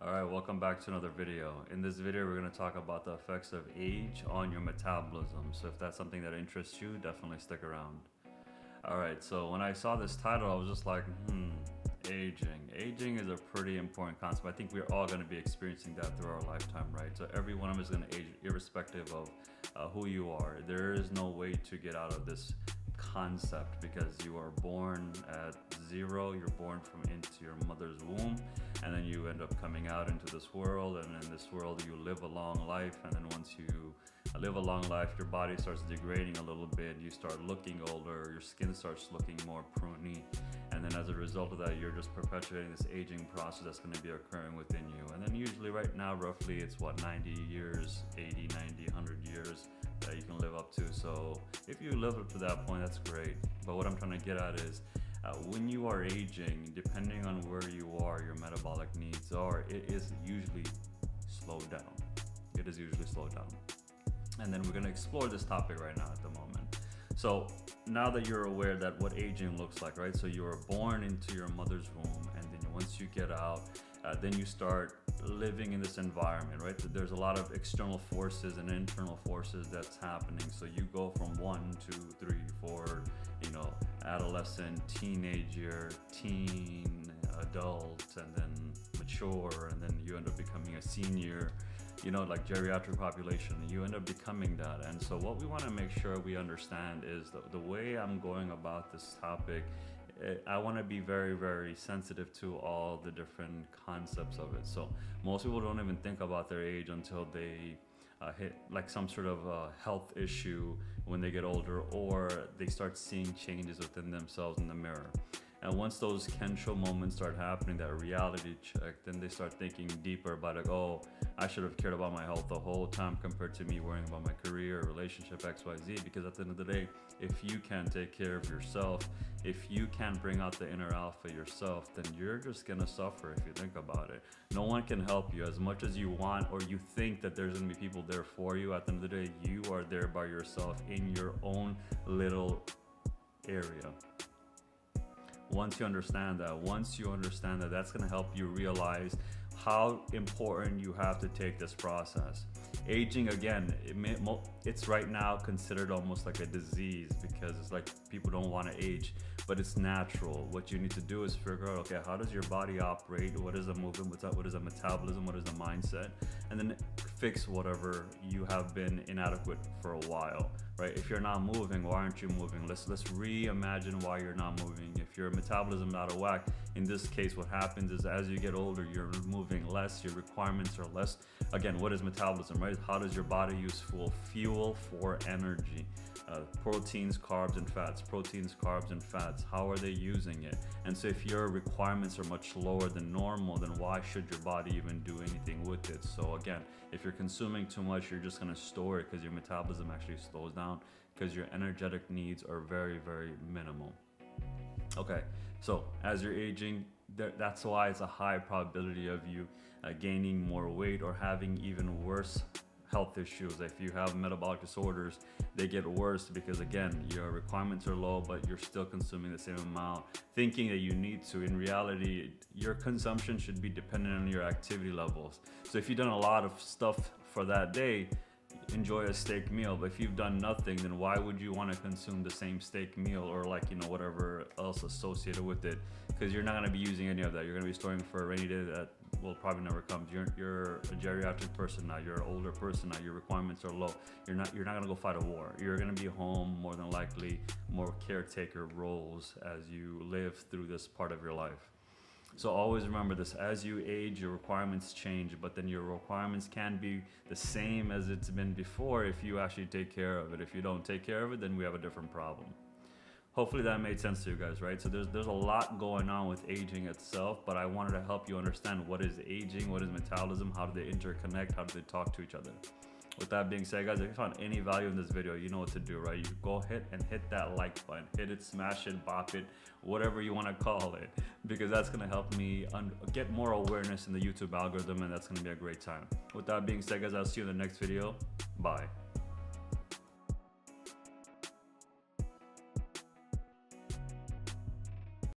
Alright, welcome back to another video. In this video, we're going to talk about the effects of age on your metabolism. So if that's something that interests you, definitely stick around. Alright, so when I saw this title, I was just like, aging. Aging is a pretty important concept. I think we're all going to be experiencing that through our lifetime, right? So every one of us is going to age irrespective of who you are. There is no way to get out of this concept because you are born at 0, you're born from into your mother's womb, and then you end up coming out into this world, and in this world you live a long life, and then once you live a long life, your body starts degrading a little bit, you start looking older, your skin starts looking more pruny, and then as a result of that, you're just perpetuating this aging process that's going to be occurring within you. And then usually right now, roughly it's what, 90 years, 80, 90, 100 years that you can live up to. So if you live up to that point, that's great. But what I'm trying to get at is when you are aging, depending on where you are, your metabolic needs are, it is usually slowed down. It is usually slowed down. And then we're going to explore this topic right now at the moment. So now that you're aware that what aging looks like, right? So you were born into your mother's womb, and then once you get out, then you start living in this environment, right? There's a lot of external forces and internal forces that's happening. So you go from 1, 2, 3, 4, adolescent, teenager, teen, adult, and then mature, and then you end up becoming a senior, like geriatric population. You end up becoming that. And so what we want to make sure we understand is the way I'm going about this topic, I want to be very, very sensitive to all the different concepts of it. So most people don't even think about their age until they hit like some sort of health issue when they get older, or they start seeing changes within themselves in the mirror. And once those Kensho moments start happening, that reality check, then they start thinking deeper about like, oh, I should have cared about my health the whole time compared to me worrying about my career, relationship, XYZ. Because at the end of the day, if you can't take care of yourself, if you can't bring out the inner alpha yourself, then you're just gonna suffer if you think about it. No one can help you as much as you want, or you think that there's gonna be people there for you. At the end of the day, you are there by yourself in your own little area. Once you understand that, that's going to help you realize how important you have to take this process. Aging, again, it's right now considered almost like a disease because it's like people don't want to age, but it's natural. What you need to do is figure out, okay, how does your body operate? What is the movement? What is the metabolism? What is the mindset? And then fix whatever you have been inadequate for a while, right? If you're not moving, why aren't you moving? Let's reimagine why you're not moving. If your metabolism out of whack, in this case, what happens is as you get older, you're moving less, your requirements are less. Again, what is metabolism, right? How does your body use fuel for energy? Proteins, carbs, and fats. Proteins, carbs, and fats. How are they using it? And so if your requirements are much lower than normal, then why should your body even do anything with it? So again, if you're consuming too much, you're just going to store it because your metabolism actually slows down because your energetic needs are very, very minimal. Okay, so as you're aging, that's why it's a high probability of you gaining more weight or having even worse health issues. If you have metabolic disorders, they get worse because again, your requirements are low, but you're still consuming the same amount, thinking that you need to. In reality, your consumption should be dependent on your activity levels. So if you've done a lot of stuff for that day, enjoy a steak meal. But if you've done nothing, then why would you want to consume the same steak meal or whatever else associated with it? Because you're not going to be using any of that. You're going to be storing for a rainy day that will probably never come. You're a geriatric person now. You're an older person now. Your requirements are low. You're not going to go fight a war. You're going to be home more than likely, more caretaker roles as you live through this part of your life. So always remember this, as you age, your requirements change, but then your requirements can be the same as it's been before if you actually take care of it. If you don't take care of it, then we have a different problem. Hopefully that made sense to you guys, right? So there's a lot going on with aging itself, but I wanted to help you understand what is aging, what is metabolism, how do they interconnect, how do they talk to each other. With that being said, guys, if you found any value in this video, you know what to do, right? You go ahead and hit that like button, hit it, smash it, bop it, whatever you want to call it, because that's going to help me get more awareness in the YouTube algorithm, and that's going to be a great time. With that being said, guys, I'll see you in the next video. Bye.